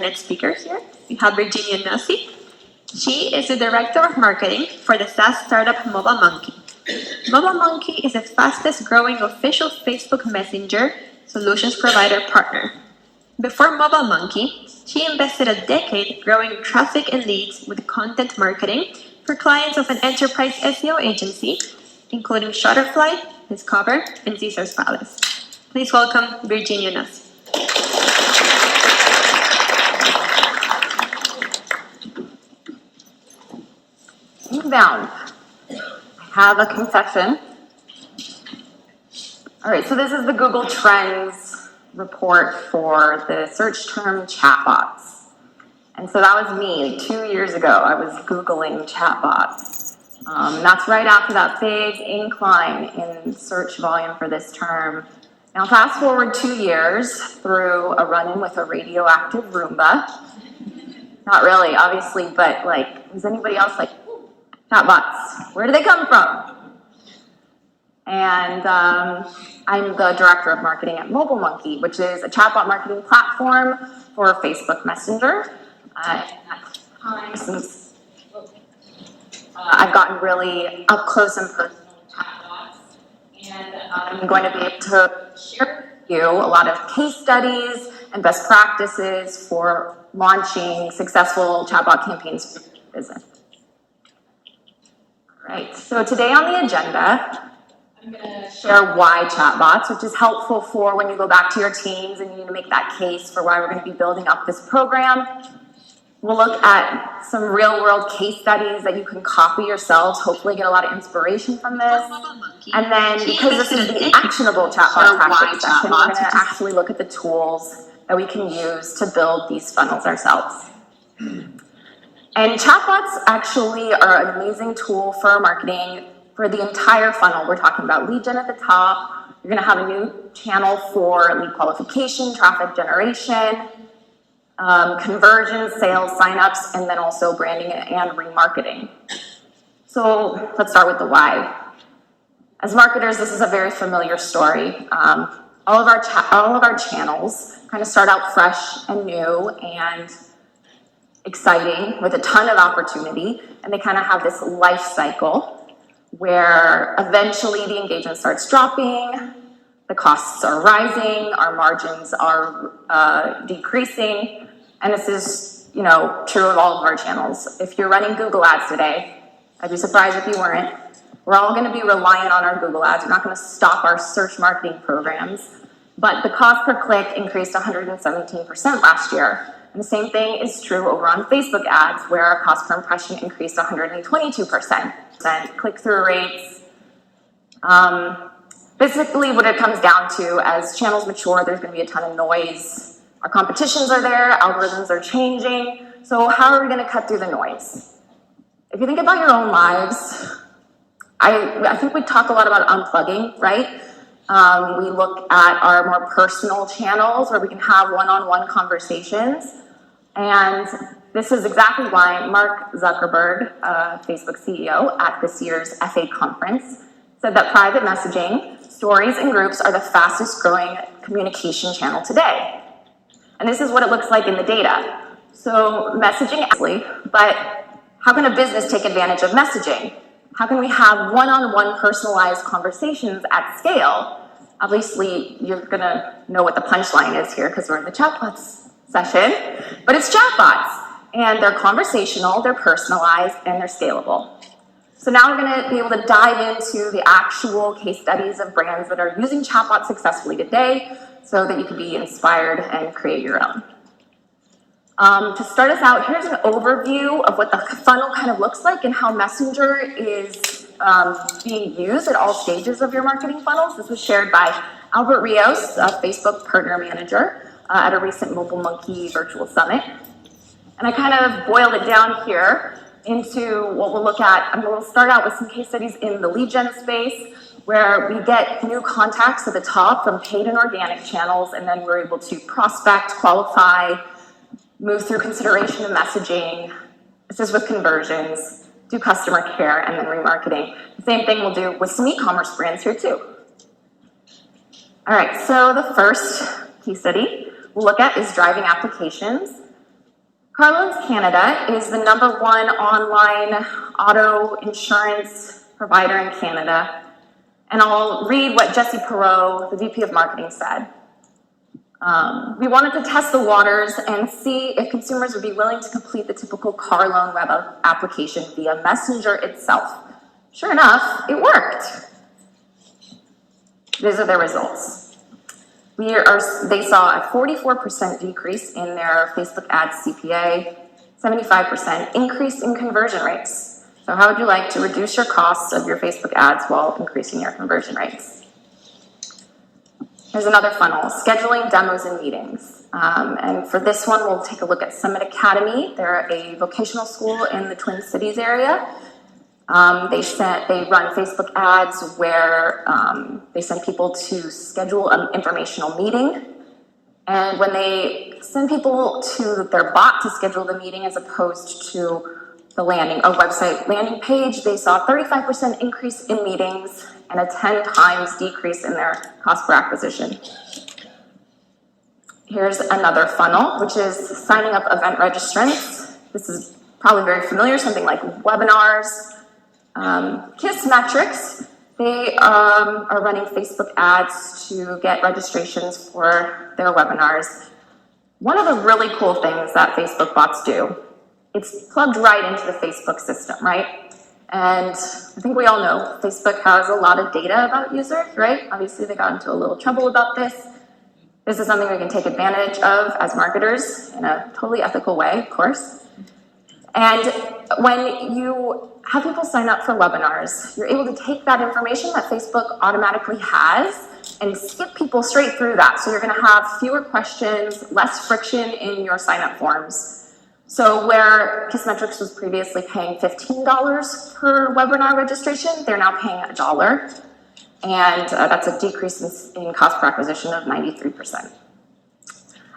next speaker here. We have Virginia Nasi. She is the Director of Marketing for the SaaS startup MobileMonkey. MobileMonkey is the fastest growing official Facebook Messenger solutions provider partner. Before MobileMonkey, she invested a decade growing traffic and leads with content marketing for clients of an enterprise SEO agency, including Shutterfly, Discover, and Caesar's Palace. Please welcome Virginia Nasi. Down. I have a confession. All right, so this is the Google Trends report for the search term chatbots. And so that was me 2 years ago. I was Googling chatbots. That's right after that big incline in search volume for this term. Now fast forward 2 years through a run-in with a radioactive Roomba. Not really, obviously, but like, is anybody else like, chatbots, where do they come from? And I'm the Director of Marketing at MobileMonkey, which is a chatbot marketing platform for Facebook Messenger. Since I've gotten really up close and personal with chatbots, and I'm going to be able to share with you a lot of case studies and best practices for launching successful chatbot campaigns for your business. Right, so today on the agenda, I'm going to share why chatbots, which is helpful for when you go back to your teams and you need to make that case for why we're going to be building up this program. We'll look at some real-world case studies that you can copy yourselves, hopefully get a lot of inspiration from this. And then, because this is the actionable chatbot practice session, we're going to actually look at the tools that we can use to build these funnels ourselves. And chatbots actually are an amazing tool for marketing for the entire funnel. We're talking about lead gen at the top. You're going to have a new channel for lead qualification, traffic generation, conversions, sales, signups, and then also branding and remarketing. So let's start with the why. As marketers, this is a very familiar story. All of our channels kind of start out fresh and new and exciting with a ton of opportunity, and they kind of have this life cycle where eventually the engagement starts dropping, the costs are rising, our margins are decreasing, and this is, true of all of our channels. If you're running Google Ads today, I'd be surprised if you weren't. We're all going to be reliant on our Google Ads. We're not going to stop our search marketing programs, but the cost per click increased 117% last year. And the same thing is true over on Facebook ads, where our cost per impression increased 122%. Click-through rates. Basically, what it comes down to, as channels mature, there's going to be a ton of noise. Our competitions are there, algorithms are changing. So how are we going to cut through the noise? If you think about your own lives, I think we talk a lot about unplugging, right? We look at our more personal channels where we can have one-on-one conversations. And this is exactly why Mark Zuckerberg, Facebook CEO, at this year's FA conference, said that private messaging, stories, and groups are the fastest growing communication channel today. And this is what it looks like in the data. So messaging, actually, but how can a business take advantage of messaging? How can we have one-on-one personalized conversations at scale? Obviously, you're going to know what the punchline is here because we're in the chatbots session, but it's chatbots, and they're conversational, they're personalized, and they're scalable. So now we're going to be able to dive into the actual case studies of brands that are using chatbots successfully today so that you can be inspired and create your own. To start us out, here's an overview of what the funnel kind of looks like and how Messenger is being used at all stages of your marketing funnels. This was shared by Albert Rios, a Facebook partner manager, at a recent MobileMonkey virtual summit. And I kind of boiled it down here into what we'll look at. And we'll start out with some case studies in the lead gen space, where we get new contacts at the top from paid and organic channels, and then we're able to prospect, qualify, move through consideration of messaging, assist with conversions, do customer care, and then remarketing. The same thing we'll do with some e-commerce brands here too. All right, so the first case study we'll look at is driving applications. Car Loans Canada is the #1 online auto insurance provider in Canada. And I'll read what Jesse Perot, the VP of Marketing, said. We wanted to test the waters and see if consumers would be willing to complete the typical car loan web application via Messenger itself. Sure enough, it worked. These are their results. They saw a 44% decrease in their Facebook ads CPA, 75% increase in conversion rates. So how would you like to reduce your costs of your Facebook ads while increasing your conversion rates? Here's another funnel, scheduling demos and meetings. And for this one, we'll take a look at Summit Academy. They're a vocational school in the Twin Cities area. They run Facebook ads where they send people to schedule an informational meeting. And when they send people to their bot to schedule the meeting as opposed to the website landing page, they saw a 35% increase in meetings and a 10 times decrease in their cost per acquisition. Here's another funnel, which is signing up event registrants. This is probably very familiar, something like webinars. Kissmetrics, they are running Facebook ads to get registrations for their webinars. One of the really cool things that Facebook bots do, it's plugged right into the Facebook system, right? And I think we all know Facebook has a lot of data about users, right? Obviously, they got into a little trouble about this. This is something we can take advantage of as marketers in a totally ethical way, of course. And when you have people sign up for webinars, you're able to take that information that Facebook automatically has and skip people straight through that. So you're going to have fewer questions, less friction in your sign-up forms. So where Kissmetrics was previously paying $15 per webinar registration, they're now paying $1. And that's a decrease in cost per acquisition of 93%.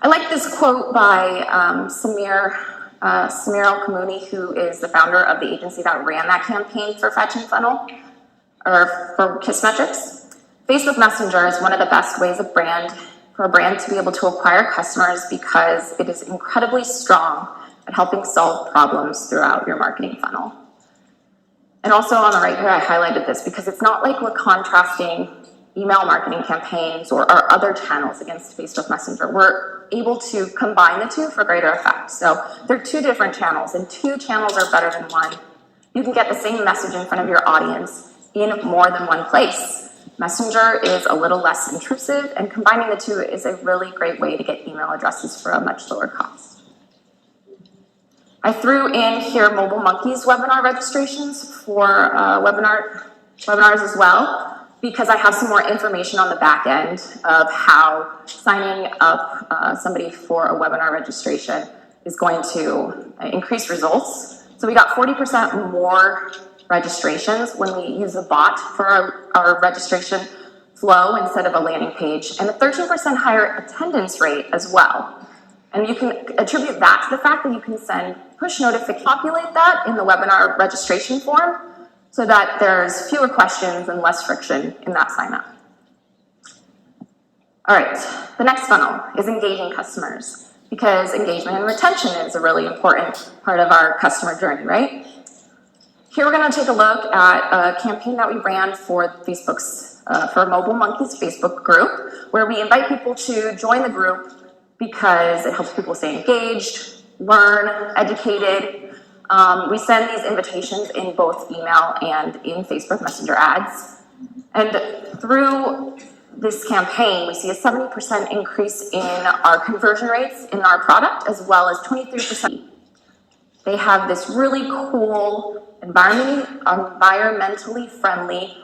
I like this quote by Samir El-Kamouni, who is the founder of the agency that ran that campaign for Fetch and Funnel, or for Kissmetrics. Facebook Messenger is one of the best ways for a brand to be able to acquire customers because it is incredibly strong at helping solve problems throughout your marketing funnel. And also on the right here, I highlighted this because it's not like we're contrasting email marketing campaigns or our other channels against Facebook Messenger. We're able to combine the two for greater effect. So they're two different channels, and two channels are better than one. You can get the same message in front of your audience in more than one place. Messenger is a little less intrusive, and combining the two is a really great way to get email addresses for a much lower cost. I threw in here Mobile Monkey's webinar registrations for webinars as well, because I have some more information on the back end of how signing up somebody for a webinar registration is going to increase results. So we got 40% more registrations when we use a bot for our registration flow instead of a landing page, and a 13% higher attendance rate as well. And you can attribute that to the fact that you can send push notifications, populate that in the webinar registration form so that there's fewer questions and less friction in that sign up. All right, the next funnel is engaging customers, because engagement and retention is a really important part of our customer journey, right? Here we're going to take a look at a campaign that we ran for for Mobile Monkey's Facebook group, where we invite people to join the group because it helps people stay engaged, learn, educated. We send these invitations in both email and in Facebook Messenger ads. And through this campaign, we see a 70% increase in our conversion rates in our product, as well as 23%. They have this really cool, environmentally friendly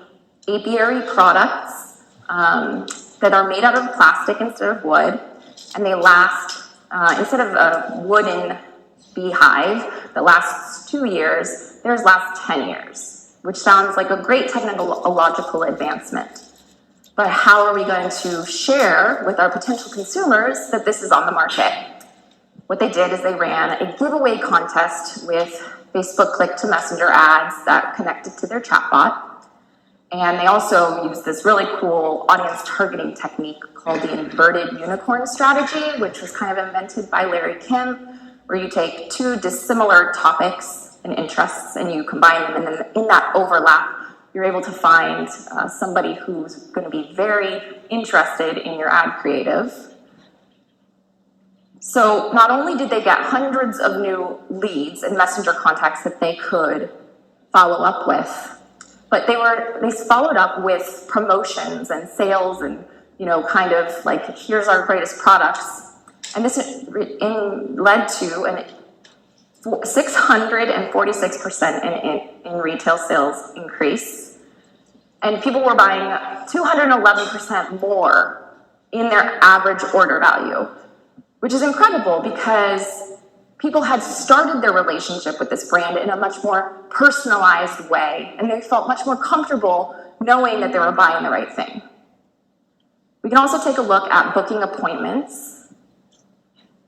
apiary products that are made out of plastic instead of wood, and they last, instead of a wooden beehive that lasts 2 years, theirs lasts 10 years, which sounds like a great technological advancement. But how are we going to share with our potential consumers that this is on the market? What they did is they ran a giveaway contest with Facebook click to messenger ads that connected to their chatbot. And they also used this really cool audience targeting technique called the inverted unicorn strategy, which was kind of invented by Larry Kim, where you take two dissimilar topics and interests and you combine them, and then in that overlap, you're able to find somebody who's going to be very interested in your ad creative. So not only did they get hundreds of new leads and messenger contacts that they could follow up with, but they followed up with promotions and sales and, kind of like, here's our greatest products. And this led to a 646% in retail sales increase. And people were buying 211% more in their average order value, which is incredible because people had started their relationship with this brand in a much more personalized way, and they felt much more comfortable knowing that they were buying the right thing. We can also take a look at booking appointments.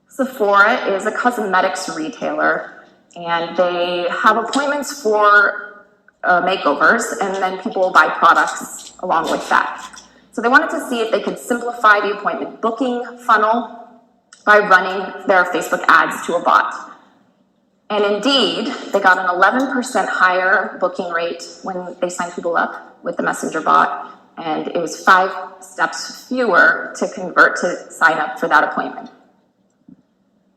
Sephora is a cosmetics retailer, and they have appointments for makeovers, and then people will buy products along with that. So they wanted to see if they could simplify the appointment booking funnel by running their Facebook ads to a bot. And indeed, they got an 11% higher booking rate when they signed people up with the messenger bot, and it was 5 steps fewer to convert to sign up for that appointment.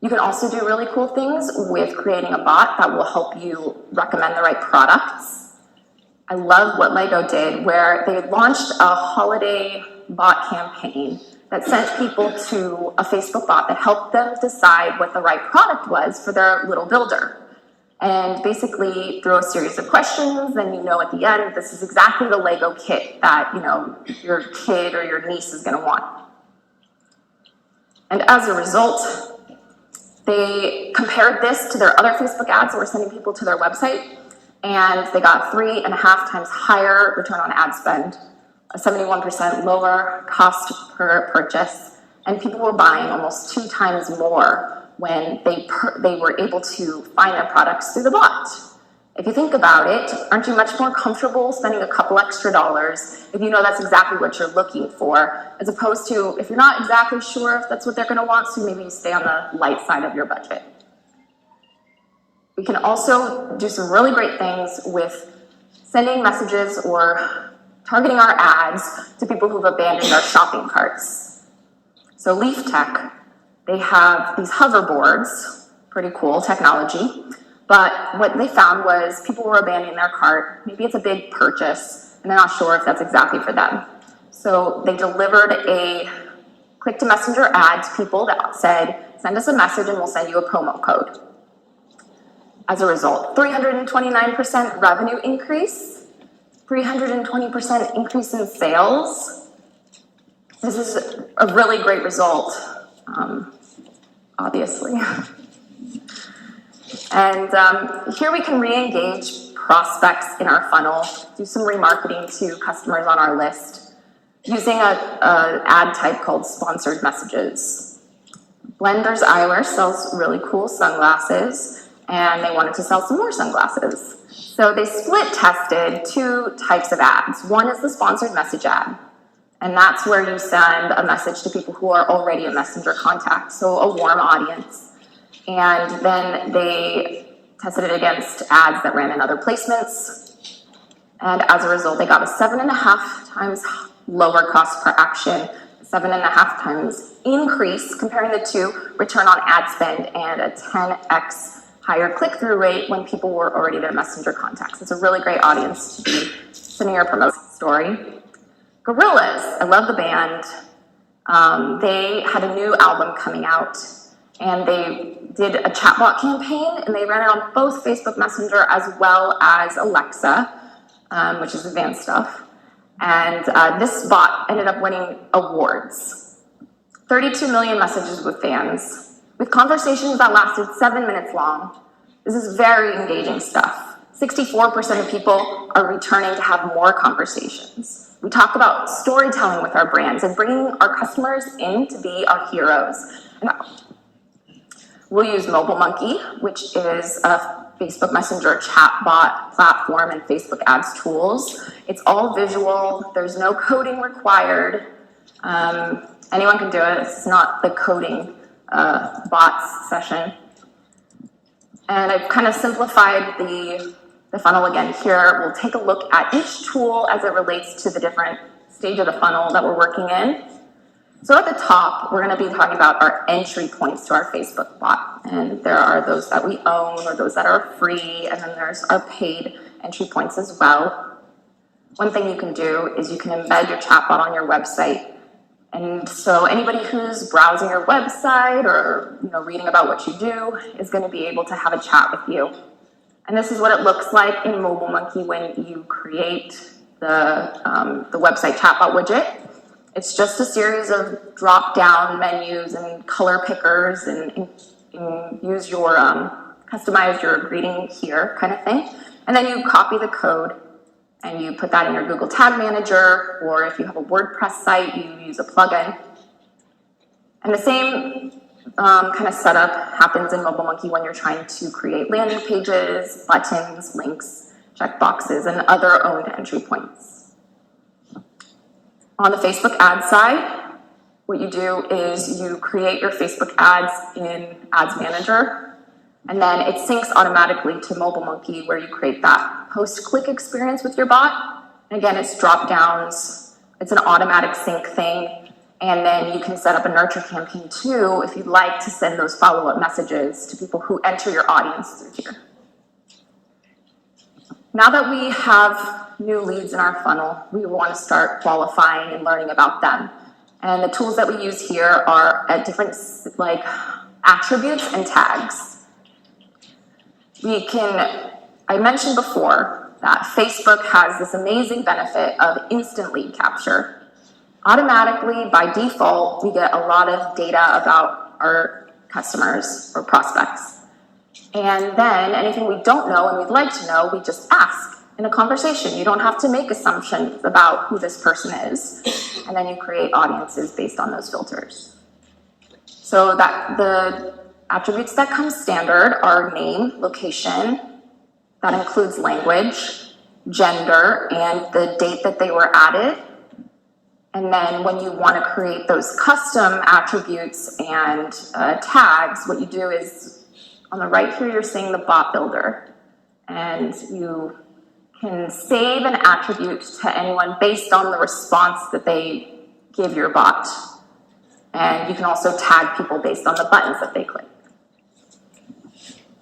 You can also do really cool things with creating a bot that will help you recommend the right products. I love what Lego did, where they launched a holiday bot campaign that sent people to a Facebook bot that helped them decide what the right product was for their little builder. And basically, through a series of questions, then at the end, this is exactly the Lego kit that, your kid or your niece is gonna want. And as a result, they compared this to their other Facebook ads that were sending people to their website, and they got 3.5 times higher return on ad spend, a 71% lower cost per purchase, and people were buying almost 2 times more when they were able to find their products through the bot. If you think about it, aren't you much more comfortable spending a couple extra dollars if you know that's exactly what you're looking for, as opposed to if you're not exactly sure if that's what they're going to want, so maybe you stay on the light side of your budget. We can also do some really great things with sending messages or targeting our ads to people who've abandoned our shopping carts. So Leaf Tech, they have these hoverboards, pretty cool technology, but what they found was people were abandoning their cart. Maybe it's a big purchase, and they're not sure if that's exactly for them. So they delivered a click-to-messenger ad to people that said, send us a message and we'll send you a promo code. As a result, 329% revenue increase, 320% increase in sales. This is a really great result, obviously. And here we can re-engage prospects in our funnel, do some remarketing to customers on our list, using an ad type called sponsored messages. Blenders Eyewear sells really cool sunglasses, and they wanted to sell some more sunglasses. So they split tested 2 types of ads. One is the sponsored message ad, and that's where you send a message to people who are already a messenger contact, so a warm audience. And then they tested it against ads that ran in other placements. And as a result, they got a 7.5 times lower cost per action, 7.5 times increase comparing the 2, return on ad spend, and a 10x higher click-through rate when people were already their messenger contacts. It's a really great audience to be sending your promotion story. Gorillaz, I love the band. They had a new album coming out, and they did a chatbot campaign, and they ran it on both Facebook Messenger as well as Alexa, which is advanced stuff. And this bot ended up winning awards. 32 million messages with fans, with conversations that lasted 7 minutes long. This is very engaging stuff. 64% of people are returning to have more conversations. We talk about storytelling with our brands and bringing our customers in to be our heroes. And we'll use MobileMonkey, which is a Facebook Messenger chatbot platform and Facebook ads tools. It's all visual. There's no coding required. Anyone can do it. It's not the coding bots session. And I've kind of simplified the funnel again here. We'll take a look at each tool as it relates to the different stage of the funnel that we're working in. So at the top, we're going to be talking about our entry points to our Facebook bot. And there are those that we own or those that are free, and then there's our paid entry points as well. One thing you can do is you can embed your chatbot on your website. And so anybody who's browsing your website or reading about what you do is going to be able to have a chat with you. And this is what it looks like in MobileMonkey when you create the website chatbot widget. It's just a series of drop-down menus and color pickers and use your, customize your greeting here kind of thing. And then you copy the code and you put that in your Google Tag Manager, or if you have a WordPress site, you use a plugin. And the same kind of setup happens in MobileMonkey when you're trying to create landing pages, buttons, links, checkboxes, and other owned entry points. On the Facebook ad side, what you do is you create your Facebook ads in Ads Manager, and then it syncs automatically to MobileMonkey where you create that post-click experience with your bot. And again, it's drop-downs, it's an automatic sync thing, and then you can set up a nurture campaign too if you'd like to send those follow-up messages to people who enter your audience through here. Now that we have new leads in our funnel, we want to start qualifying and learning about them. And the tools that we use here are at different attributes and tags. I mentioned before that Facebook has this amazing benefit of instant lead capture. Automatically, by default, we get a lot of data about our customers or prospects. And then anything we don't know and we'd like to know, we just ask in a conversation. You don't have to make assumptions about who this person is. And then you create audiences based on those filters. So that the attributes that come standard are name, location, that includes language, gender, and the date that they were added. And then when you want to create those custom attributes and tags, what you do is on the right here, you're seeing the bot builder. And you can save an attribute to anyone based on the response that they give your bot. And you can also tag people based on the buttons that they click.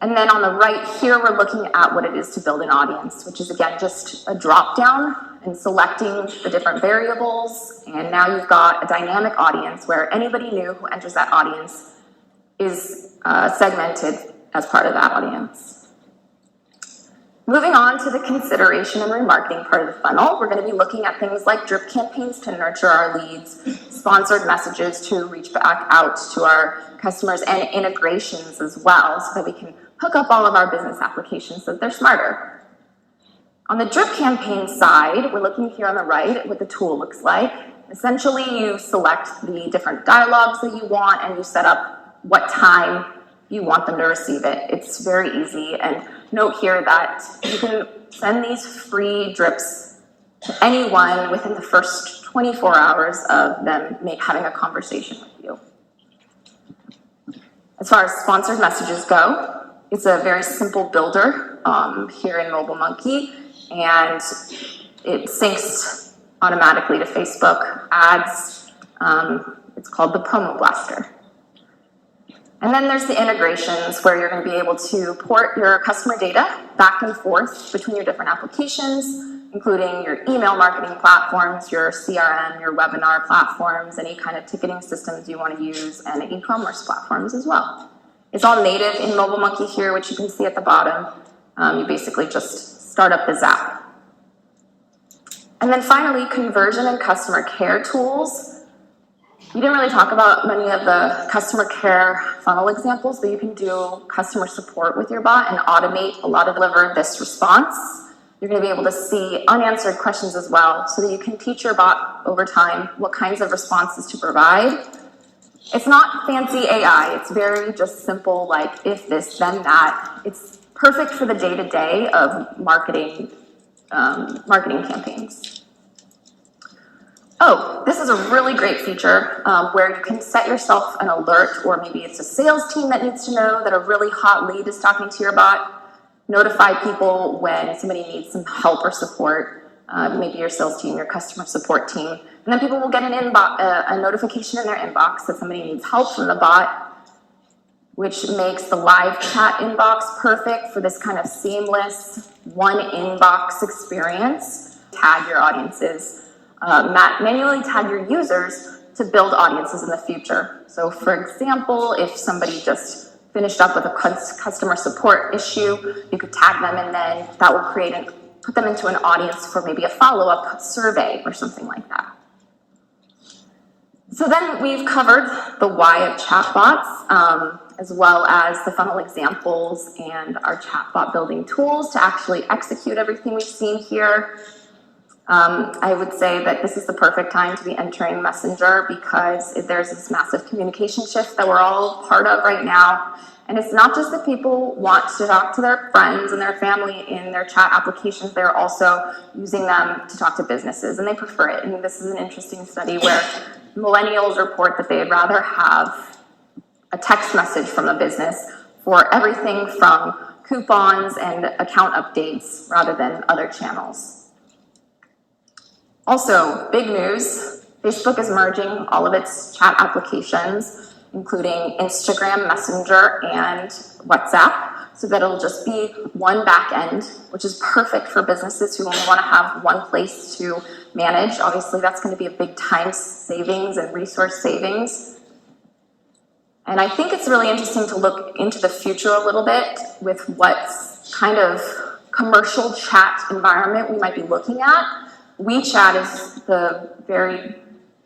And then on the right here, we're looking at what it is to build an audience, which is again just a drop down and selecting the different variables. And now you've got a dynamic audience where anybody new who enters that audience is segmented as part of that audience. Moving on to the consideration and remarketing part of the funnel, we're going to be looking at things like drip campaigns to nurture our leads, sponsored messages to reach back out to our customers, and integrations as well so that we can hook up all of our business applications so that they're smarter. On the drip campaign side, we're looking here on the right at what the tool looks like. Essentially, you select the different dialogues that you want and you set up what time you want them to receive it. It's very easy. And note here that you can send these free drips to anyone within the first 24 hours of them having a conversation with you. As far as sponsored messages go, it's a very simple builder here in MobileMonkey, and it syncs automatically to Facebook ads. It's called the PromoBlaster. And then there's the integrations where you're going to be able to port your customer data back and forth between your different applications, including your email marketing platforms, your CRM, your webinar platforms, any kind of ticketing systems you want to use, and e-commerce platforms as well. It's all native in MobileMonkey here, which you can see at the bottom. You basically just start up the Zap. And then finally, conversion and customer care tools. We didn't really talk about many of the customer care funnel examples, but you can do customer support with your bot and automate a lot of deliver this response. You're going to be able to see unanswered questions as well so that you can teach your bot over time what kinds of responses to provide. It's not fancy AI. It's very just simple, like if this, then that. It's perfect for the day-to-day of marketing campaigns. Oh, this is a really great feature where you can set yourself an alert, or maybe it's a sales team that needs to know that a really hot lead is talking to your bot. Notify people when somebody needs some help or support, maybe your sales team, your customer support team. And then people will get a notification in their inbox that somebody needs help from the bot, which makes the live chat inbox perfect for this kind of seamless one inbox experience. Tag your audiences. Manually tag your users to build audiences in the future. So for example, if somebody just finished up with a customer support issue, you could tag them, and then that will put them into an audience for maybe a follow-up survey or something like that. So then we've covered the why of chatbots, as well as the funnel examples and our chatbot building tools to actually execute everything we've seen here. I would say that this is the perfect time to be entering Messenger because there's this massive communication shift that we're all part of right now. And it's not just that people want to talk to their friends and their family in their chat applications, they're also using them to talk to businesses, and they prefer it. And this is an interesting study where millennials report that they'd rather have a text message from a business for everything from coupons and account updates rather than other channels. Also, big news, Facebook is merging all of its chat applications, including Instagram, Messenger, and WhatsApp, so that it'll just be one back end, which is perfect for businesses who only want to have one place to manage. Obviously, that's going to be a big time savings and resource savings. And I think it's really interesting to look into the future a little bit with what kind of commercial chat environment we might be looking at. WeChat is the very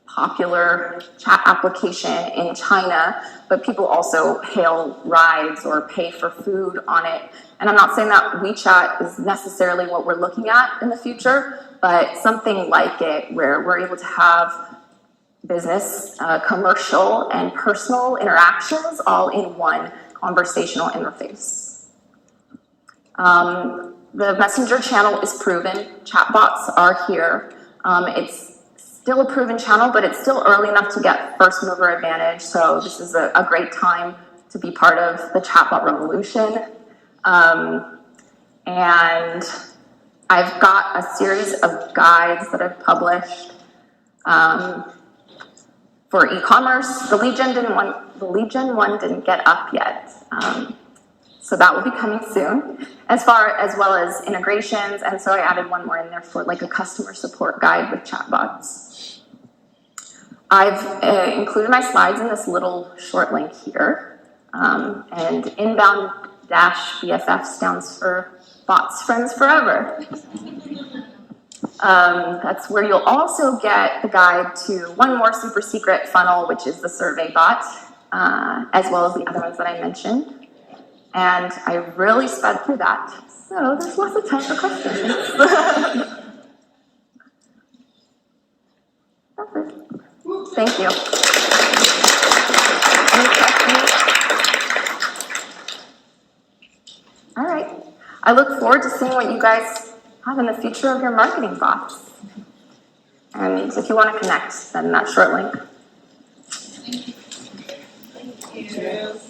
popular chat application in China, but people also hail rides or pay for food on it. And I'm not saying that WeChat is necessarily what we're looking at in the future, but something like it where we're able to have business, commercial, and personal interactions all in one conversational interface. The Messenger channel is proven. Chatbots are here. It's still a proven channel, but it's still early enough to get first mover advantage. So this is a great time to be part of the chatbot revolution. And I've got a series of guides that I've published for e-commerce. The lead gen one didn't get up yet. So that will be coming soon, as well as integrations, and so I added one more in there for like a customer support guide with chatbots. I've included my slides in this little short link here, and inbound-BFF stands for Bots Friends Forever. That's where you'll also get the guide to one more super secret funnel, which is the survey bot, as well as the other ones that I mentioned. And I really sped through that. So there's lots of time for questions. Thank you. Any questions? All right. I look forward to seeing what you guys have in the future of your marketing bots. And if you want to connect, then that short link. Thank you.